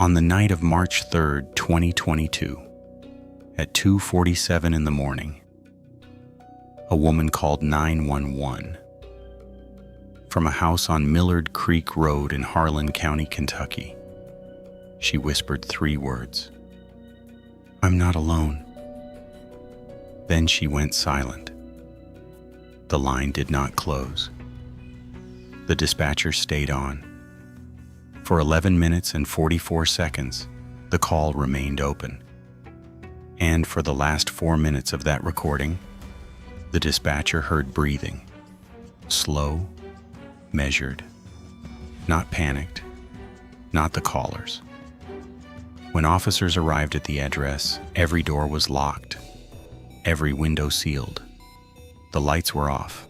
On the night of March 3rd, 2022, at 2:47 in the morning, a woman called 911 from a house on Millard Creek Road in Harlan County, Kentucky. She whispered 3 words: "I'm not alone." Then she went silent. The line did not close. The dispatcher stayed on. For 11 minutes and 44 seconds, the call remained open. And for the last 4 minutes of that recording, the dispatcher heard breathing. Slow, measured, not panicked, not the callers. When officers arrived at the address, every door was locked, every window sealed. The lights were off,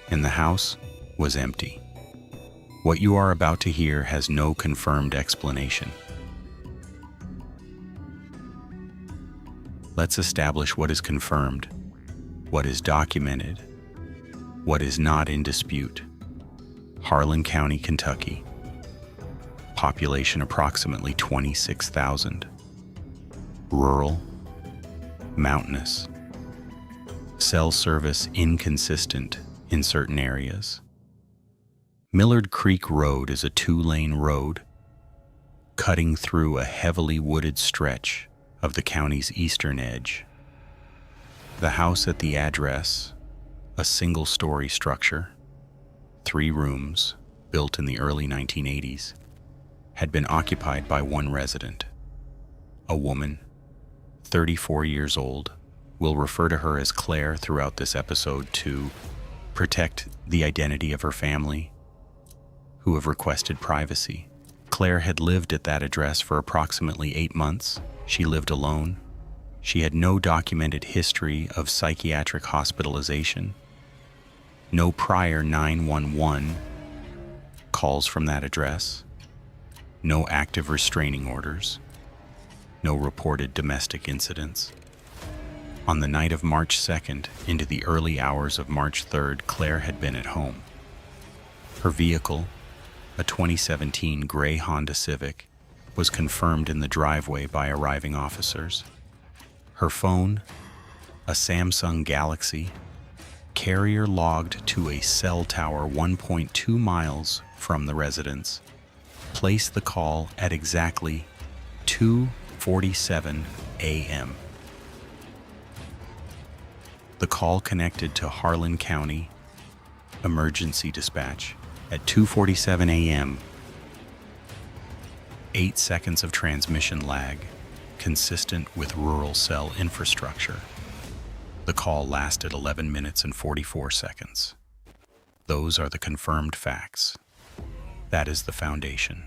and the house was empty. What you are about to hear has no confirmed explanation. Let's establish what is confirmed, what is documented, what is not in dispute. Harlan County, Kentucky. Population approximately 26,000. Rural, mountainous. Cell service inconsistent in certain areas. Millard Creek Road is a 2-lane road cutting through a heavily wooded stretch of the county's eastern edge. The house at the address, a single-story structure, 3 rooms, built in the early 1980s, had been occupied by one resident, a woman, 34 years old. We'll refer to her as Claire throughout this episode to protect the identity of her family, who have requested privacy. Claire had lived at that address for approximately 8 months. She lived alone. She had no documented history of psychiatric hospitalization, no prior 911 calls from that address, no active restraining orders, no reported domestic incidents. On the night of March 2nd into the early hours of March 3rd, Claire had been at home. Her vehicle, a 2017 gray Honda Civic, was confirmed in the driveway by arriving officers. Her phone, a Samsung Galaxy, carrier logged to a cell tower 1.2 miles from the residence, placed the call at exactly 2:47 a.m. The call connected to Harlan County Emergency Dispatch at 2:47 a.m. 8 seconds of transmission lag, consistent with rural cell infrastructure. The call lasted 11 minutes and 44 seconds. Those are the confirmed facts. That is the foundation.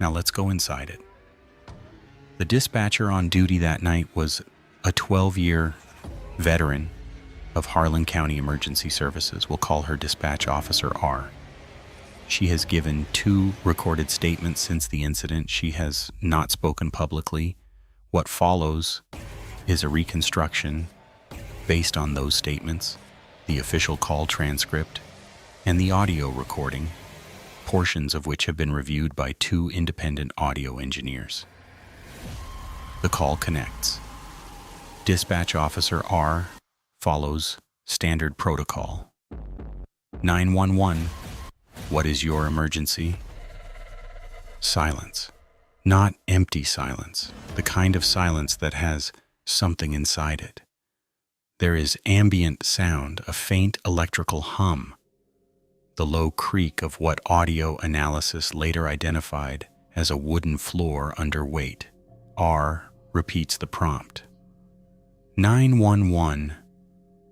Now let's go inside it. The dispatcher on duty that night was a 12-year veteran of Harlan County Emergency Services. We'll call her Dispatch Officer R. She has given 2 recorded statements since the incident. She has not spoken publicly. What follows is a reconstruction based on those statements, the official call transcript, and the audio recording, portions of which have been reviewed by 2 independent audio engineers. The call connects. Dispatch Officer R follows standard protocol. 911. What is your emergency? Silence. Not empty silence, the kind of silence that has something inside it. There is ambient sound, a faint electrical hum, the low creak of what audio analysis later identified as a wooden floor under weight. R repeats the prompt. 911.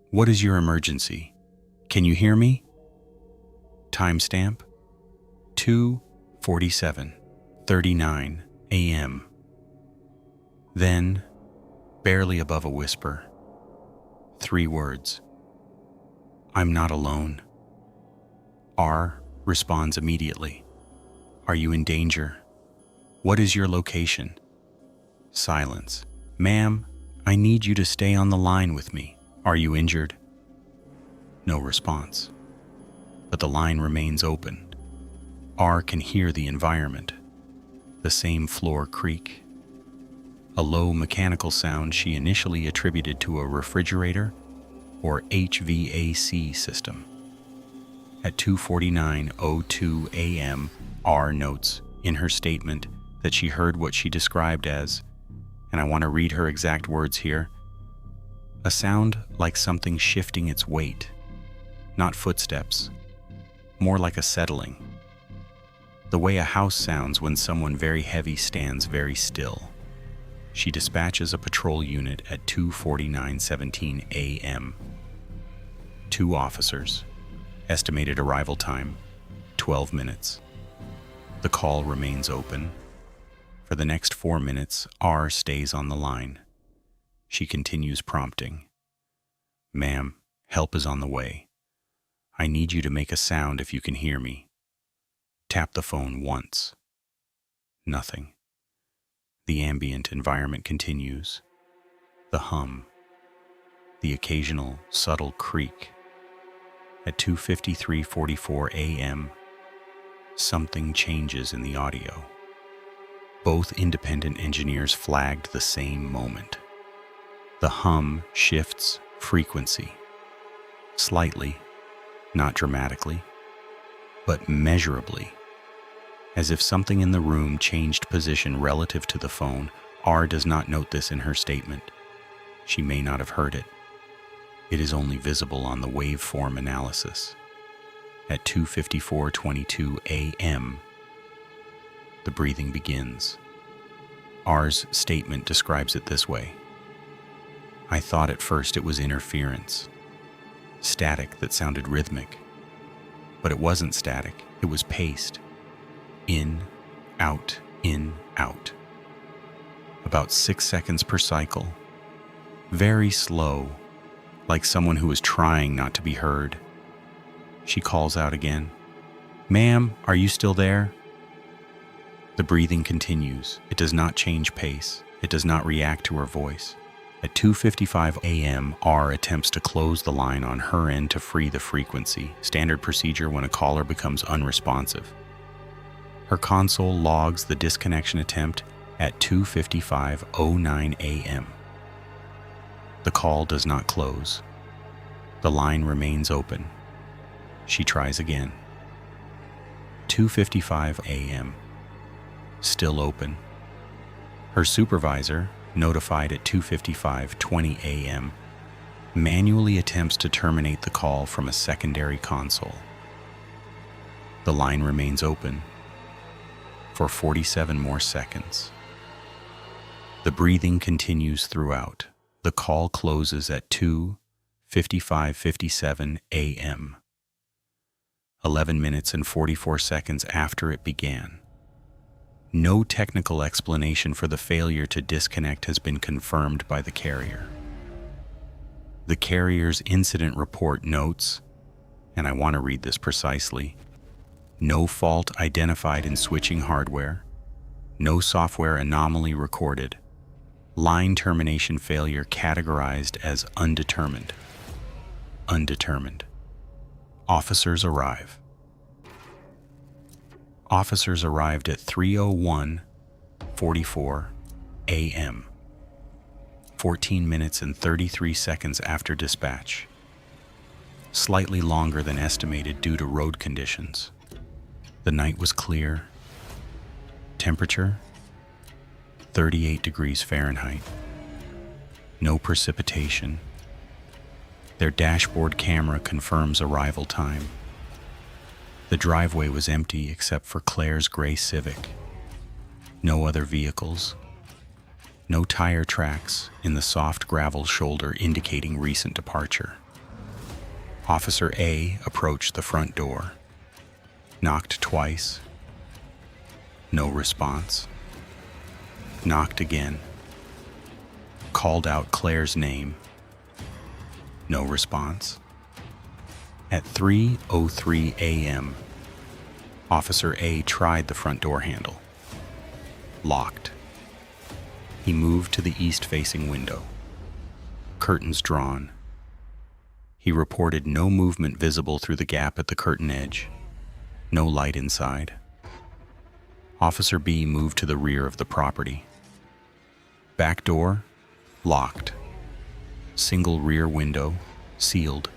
What is your emergency? Can you hear me? Timestamp 2:47:39 a.m. Then, barely above a whisper, 3 words. I'm not alone. R responds immediately. Are you in danger? What is your location? Silence. Ma'am, I need you to stay on the line with me. Are you injured? No response. But the line remains open. R can hear the environment. The same floor creak. A low mechanical sound she initially attributed to a refrigerator or HVAC system. At 2:49:02 a.m., R notes in her statement that she heard what she described as, and I want to read her exact words here, a sound like something shifting its weight, not footsteps, more like a settling. The way a house sounds when someone very heavy stands very still. She dispatches a patrol unit at 2:49:17 a.m. 2 officers. Estimated arrival time, 12 minutes. The call remains open. For the next 4 minutes, R stays on the line. She continues prompting. "Ma'am, help is on the way. I need you to make a sound if you can hear me. Tap the phone once." Nothing. The ambient environment continues. The hum. The occasional subtle creak. At 2:53:44 a.m., something changes in the audio. Both independent engineers flagged the same moment. The hum shifts frequency. Slightly, not dramatically, but measurably. As if something in the room changed position relative to the phone. R does not note this in her statement. She may not have heard it. It is only visible on the waveform analysis. At 2:54:22 a.m., the breathing begins. R's statement describes it this way. "I thought at first it was interference, static that sounded rhythmic. But it wasn't static, it was paced. In, out, in, out. About 6 seconds per cycle. Very slow, like someone who is trying not to be heard." She calls out again. "Ma'am, are you still there?" The breathing continues. It does not change pace. It does not react to her voice. At 2:55 a.m., R attempts to close the line on her end to free the frequency, standard procedure when a caller becomes unresponsive. Her console logs the disconnection attempt at 2:55:09 a.m. The call does not close. The line remains open. She tries again. 2:55 a.m. Still open. Her supervisor, notified at 2:55:20 a.m., manually attempts to terminate the call from a secondary console. The line remains open for 47 more seconds. The breathing continues throughout. The call closes at 2:55:57 a.m., 11 minutes and 44 seconds after it began. No technical explanation for the failure to disconnect has been confirmed by the carrier. The carrier's incident report notes, and I want to read this precisely, no fault identified in switching hardware, no software anomaly recorded, line termination failure categorized as undetermined. Undetermined. Officers arrive. Officers arrived at 3:01:44 a.m., 14 minutes and 33 seconds after dispatch, slightly longer than estimated due to road conditions. The night was clear. Temperature, 38 degrees Fahrenheit. No precipitation. Their dashboard camera confirms arrival time. The driveway was empty except for Claire's gray Civic. No other vehicles. No tire tracks in the soft gravel shoulder indicating recent departure. Officer A approached the front door. Knocked twice. No response. Knocked again. Called out Claire's name. No response. At 3:03 a.m., Officer A tried the front door handle. Locked. He moved to the east-facing window. Curtains drawn. He reported no movement visible through the gap at the curtain edge. No light inside. Officer B moved to the rear of the property. Back door, locked. Single rear window, sealed.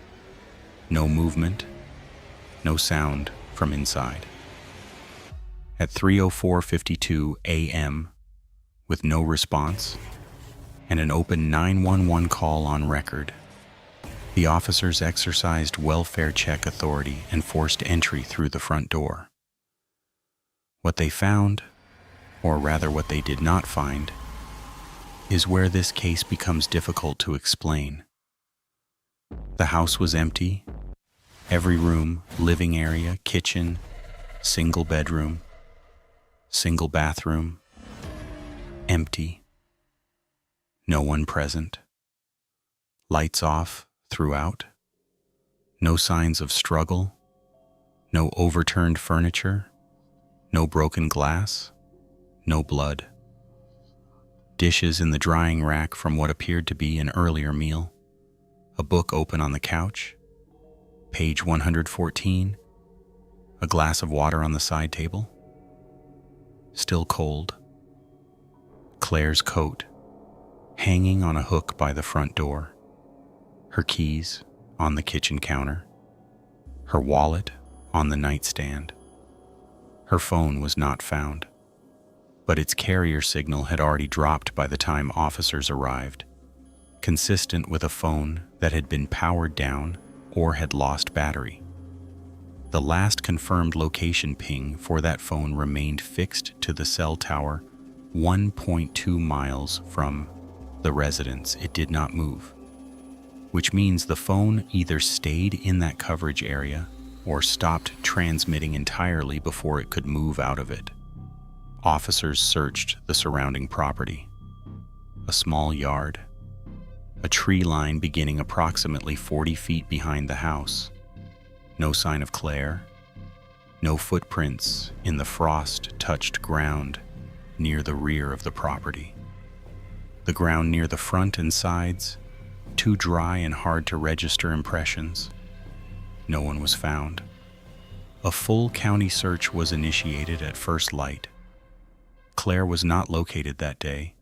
No movement, no sound from inside. At 3:04:52 a.m., with no response and an open 911 call on record, the officers exercised welfare check authority and forced entry through the front door. What they found, or rather what they did not find, is where this case becomes difficult to explain. The house was empty. Every room, living area, kitchen, single bedroom, single bathroom, empty. No one present. Lights off throughout. No signs of struggle. No overturned furniture. No broken glass. No blood. Dishes in the drying rack from what appeared to be an earlier meal. A book open on the couch. Page 114. A glass of water on the side table. Still cold. Claire's coat, hanging on a hook by the front door. Her keys on the kitchen counter. Her wallet on the nightstand. Her phone was not found, but its carrier signal had already dropped by the time officers arrived, consistent with a phone that had been powered down or had lost battery. The last confirmed location ping for that phone remained fixed to the cell tower 1.2 miles from the residence. It did not move, which means the phone either stayed in that coverage area or stopped transmitting entirely before it could move out of it. Officers searched the surrounding property. A small yard, a tree line beginning approximately 40 feet behind the house. No sign of Claire. No footprints in the frost-touched ground near the rear of the property. The ground near the front and sides, too dry and hard to register impressions. No one was found. A full county search was initiated at first light. Claire was not located that day,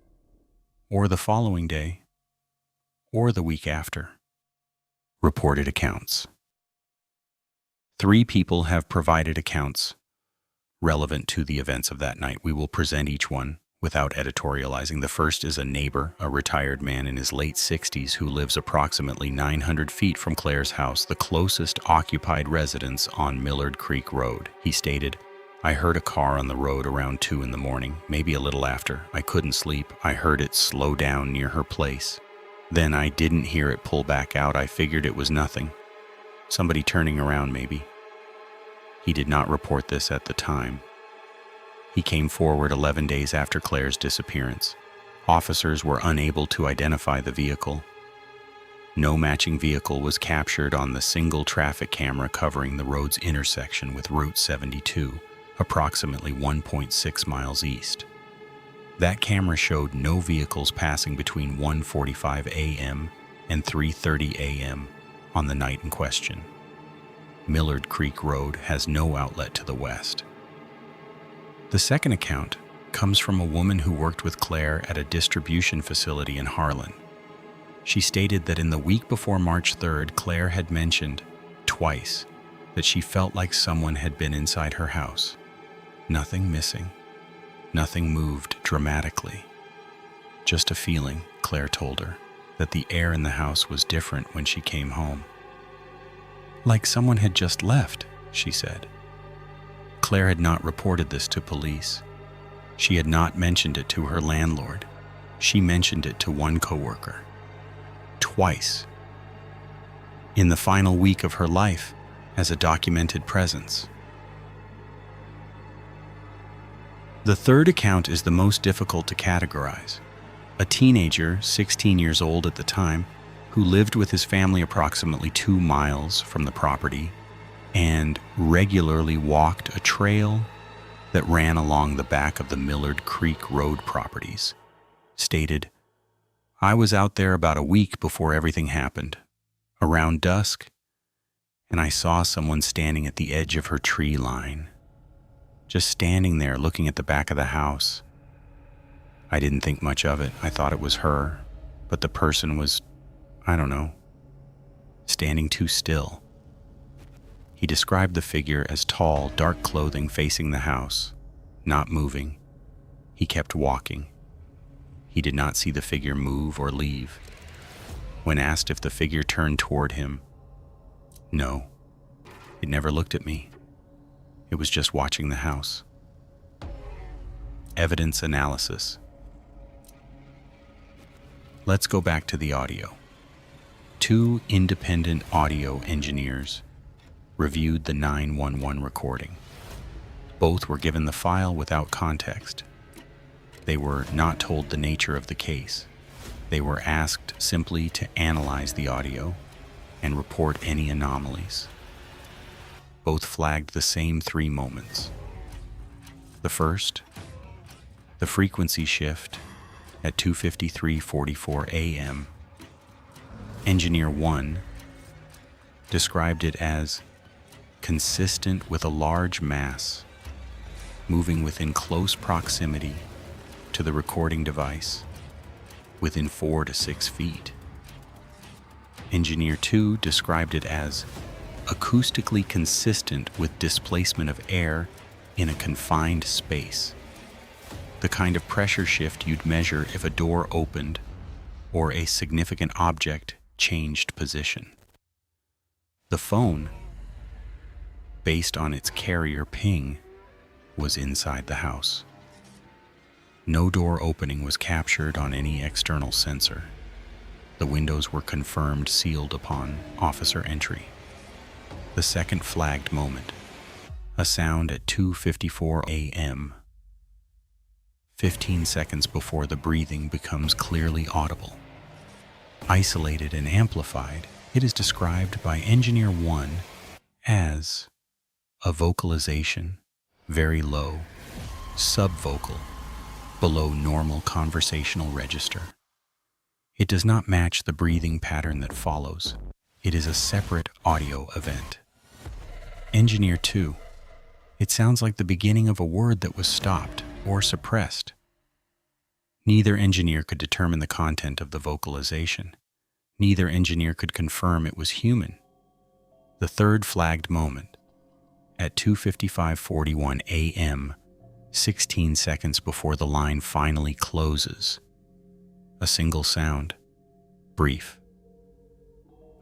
or the following day, or the week after. Reported accounts. 3 people have provided accounts relevant to the events of that night. We will present each one without editorializing. The first is a neighbor, a retired man in his late 60s who lives approximately 900 feet from Claire's house, the closest occupied residence on Millard Creek Road. He stated, "I heard a car on the road around 2 in the morning, maybe a little after. I couldn't sleep. I heard it slow down near her place. Then I didn't hear it pull back out. I figured it was nothing. Somebody turning around maybe." He did not report this at the time. He came forward 11 days after Claire's disappearance. Officers were unable to identify the vehicle. No matching vehicle was captured on the single traffic camera covering the road's intersection with Route 72, approximately 1.6 miles east. That camera showed no vehicles passing between 1:45 a.m. and 3:30 a.m. on the night in question. Millard Creek Road has no outlet to the west. The second account comes from a woman who worked with Claire at a distribution facility in Harlan. She stated that in the week before March 3rd, Claire had mentioned twice that she felt like someone had been inside her house. Nothing missing. Nothing moved dramatically. Just a feeling, Claire told her, that the air in the house was different when she came home. Like someone had just left, she said. Claire had not reported this to police. She had not mentioned it to her landlord. She mentioned it to one coworker. Twice. In the final week of her life as a documented presence. The third account is the most difficult to categorize. A teenager, 16 years old at the time, who lived with his family approximately 2 miles from the property and regularly walked a trail that ran along the back of the Millard Creek Road properties, stated, "I was out there about a week before everything happened, around dusk, and I saw someone standing at the edge of her tree line, just standing there looking at the back of the house. I didn't think much of it. I thought it was her, but the person was, I don't know, standing too still. He described the figure as tall, dark clothing facing the house, not moving. He kept walking. He did not see the figure move or leave. When asked if the figure turned toward him, no, it never looked at me. It was just watching the house. Evidence analysis. Let's go back to the audio. 2 independent audio engineers reviewed the 911 recording. Both were given the file without context. They were not told the nature of the case. They were asked simply to analyze the audio and report any anomalies. Both flagged the same 3 moments. The first, the frequency shift at 2:53:44 a.m. Engineer 1 described it as consistent with a large mass moving within close proximity to the recording device, within 4 to 6 feet. Engineer 2 described it as acoustically consistent with displacement of air in a confined space, the kind of pressure shift you'd measure if a door opened or a significant object changed position. The phone, based on its carrier ping, was inside the house. No door opening was captured on any external sensor. The windows were confirmed sealed upon officer entry. The second flagged moment, a sound at 2:54 a.m., 15 seconds before the breathing becomes clearly audible. Isolated and amplified, it is described by Engineer 1 as a vocalization, very low, subvocal, below normal conversational register. It does not match the breathing pattern that follows. It is a separate audio event. Engineer 2, it sounds like the beginning of a word that was stopped or suppressed. Neither engineer could determine the content of the vocalization. Neither engineer could confirm it was human. The third flagged moment, at 2:55:41 a.m., 16 seconds before the line finally closes. A single sound, brief,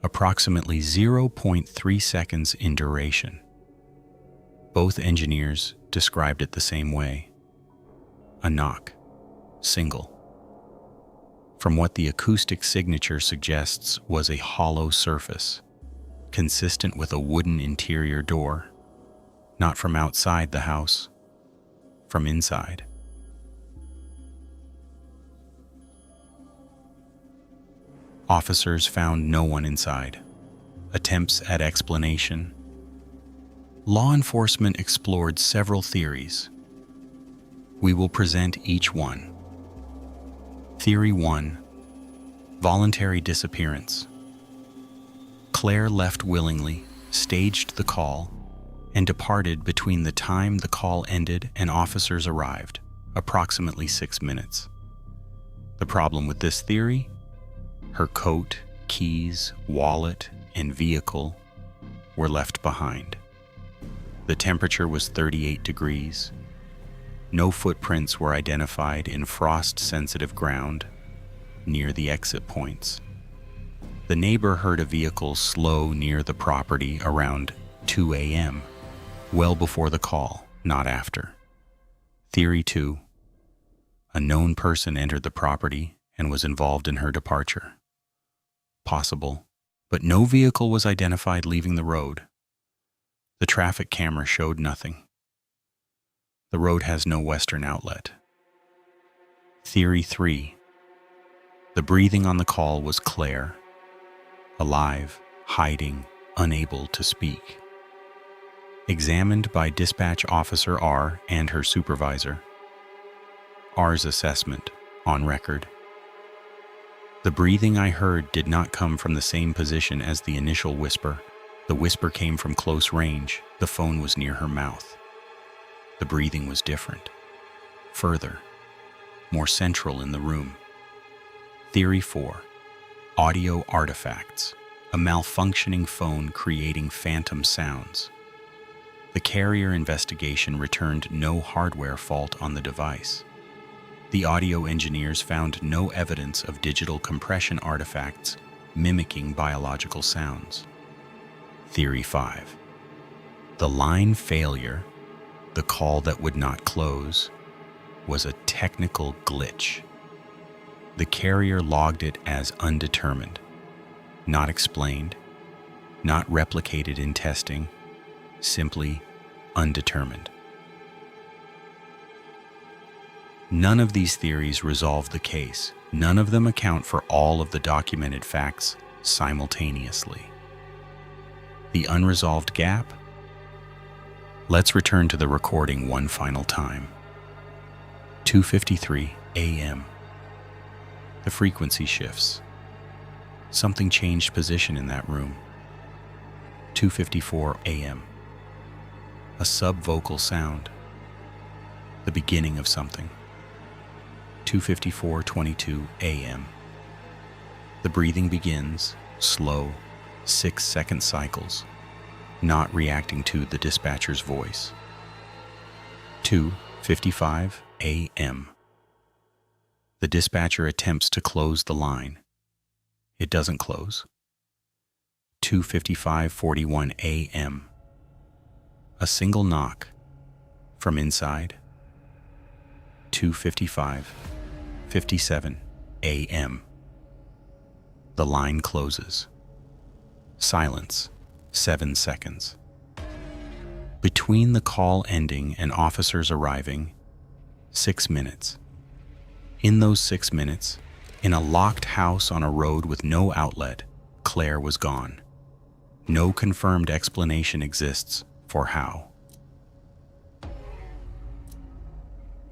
approximately 0.3 seconds in duration. Both engineers described it the same way. A knock, single. From what the acoustic signature suggests was a hollow surface, consistent with a wooden interior door, not from outside the house, from inside. Officers found no one inside. Attempts at explanation. Law enforcement explored several theories. We will present each one. Theory 1, voluntary disappearance. Claire left willingly, staged the call, and departed between the time the call ended and officers arrived, approximately 6 minutes. The problem with this theory? Her coat, keys, wallet, and vehicle were left behind. The temperature was 38 degrees. No footprints were identified in frost-sensitive ground near the exit points. The neighbor heard a vehicle slow near the property around 2 a.m., well before the call, not after. Theory 2. A known person entered the property and was involved in her departure. Possible, but no vehicle was identified leaving the road. The traffic camera showed nothing. The road has no western outlet. Theory 3. The breathing on the call was Claire, alive, hiding, unable to speak. Examined by Dispatch Officer R and her supervisor. R's assessment, on record. The breathing I heard did not come from the same position as the initial whisper. The whisper came from close range. The phone was near her mouth. The breathing was different, further, more central in the room. Theory 4. Audio artifacts. A malfunctioning phone creating phantom sounds. The carrier investigation returned no hardware fault on the device. The audio engineers found no evidence of digital compression artifacts mimicking biological sounds. Theory 5. The line failure, the call that would not close, was a technical glitch. The carrier logged it as undetermined, not explained, not replicated in testing, simply undetermined. None of these theories resolve the case. None of them account for all of the documented facts simultaneously. The unresolved gap? Let's return to the recording one final time. 2:53 a.m. The frequency shifts. Something changed position in that room. 2:54 a.m. A sub-vocal sound. The beginning of something. 2:54:22 a.m. The breathing begins, slow, 6-second cycles, not reacting to the dispatcher's voice. 2:55 a.m. The dispatcher attempts to close the line. It doesn't close. 2:55:41 a.m. A single knock from inside. 2:57 a.m. The line closes. Silence, 7 seconds. Between the call ending and officers arriving, 6 minutes. In those 6 minutes, in a locked house on a road with no outlet, Claire was gone. No confirmed explanation exists for how.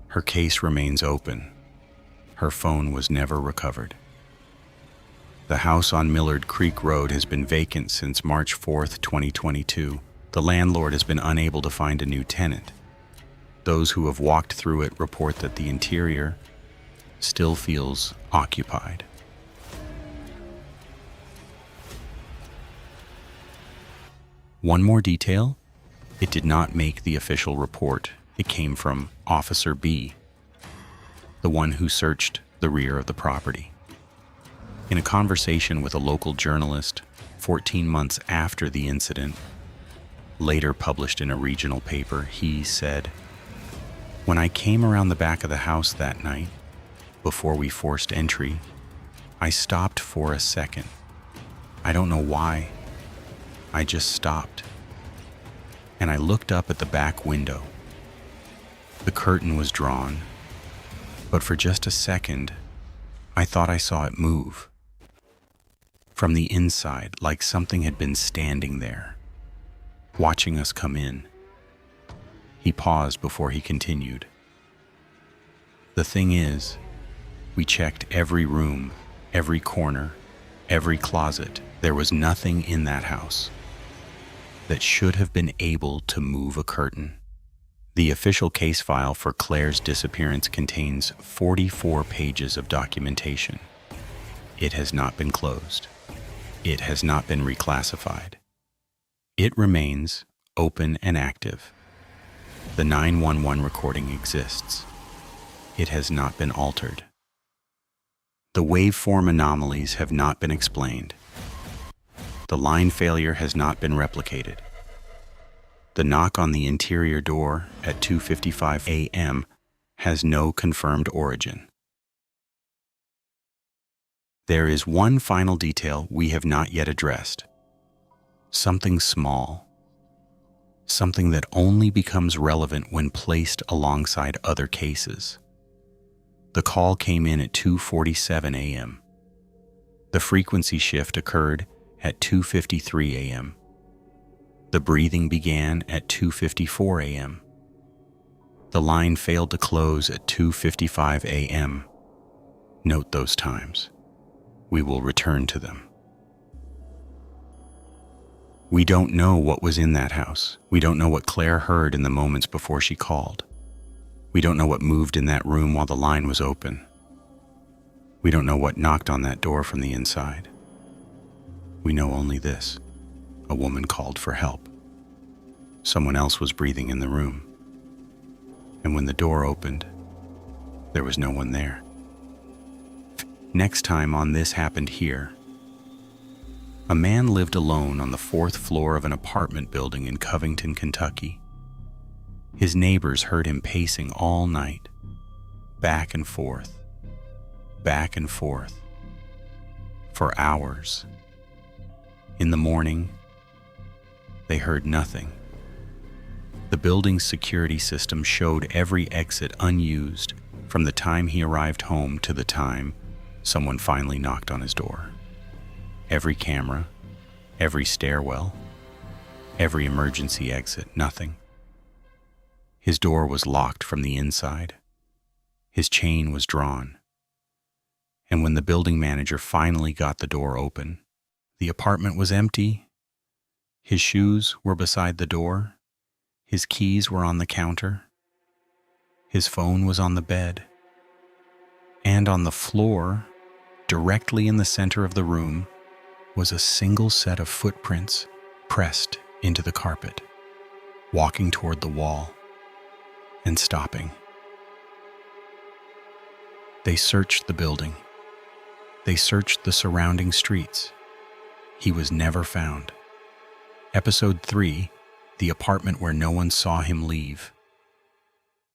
Her case remains open. Her phone was never recovered. The house on Millard Creek Road has been vacant since March 4, 2022. The landlord has been unable to find a new tenant. Those who have walked through it report that the interior still feels occupied. One more detail: it did not make the official report. It came from Officer B, the one who searched the rear of the property. In a conversation with a local journalist 14 months after the incident, later published in a regional paper, he said, "When I came around the back of the house that night, before we forced entry, I stopped for a second. I don't know why. I just stopped. And I looked up at the back window. The curtain was drawn, but for just a second, I thought I saw it move. From the inside, like something had been standing there, watching us come in." He paused before he continued. "The thing is, we checked every room, every corner, every closet. There was nothing in that house that should have been able to move a curtain." The official case file for Claire's disappearance contains 44 pages of documentation. It has not been closed. It has not been reclassified. It remains open and active. The 911 recording exists. It has not been altered. The waveform anomalies have not been explained. The line failure has not been replicated. The knock on the interior door at 2:55 a.m. has no confirmed origin. There is one final detail we have not yet addressed. Something small. Something that only becomes relevant when placed alongside other cases. The call came in at 2:47 a.m. The frequency shift occurred at 2:53 a.m. The breathing began at 2:54 a.m. The line failed to close at 2:55 a.m. Note those times. We will return to them. We don't know what was in that house. We don't know what Claire heard in the moments before she called. We don't know what moved in that room while the line was open. We don't know what knocked on that door from the inside. We know only this: a woman called for help. Someone else was breathing in the room. And when the door opened, there was no one there. Next time on This Happened Here, a man lived alone on the 4th floor of an apartment building in Covington, Kentucky. His neighbors heard him pacing all night, back and forth, for hours. In the morning, they heard nothing. The building's security system showed every exit unused from the time he arrived home to the time someone finally knocked on his door. Every camera, every stairwell, every emergency exit, nothing. His door was locked from the inside. His chain was drawn. And when the building manager finally got the door open, the apartment was empty. His shoes were beside the door. His keys were on the counter. His phone was on the bed. And on the floor, directly in the center of the room, was a single set of footprints pressed into the carpet, walking toward the wall and stopping. They searched the building. They searched the surrounding streets. He was never found. Episode 3, The Apartment Where No One Saw Him Leave.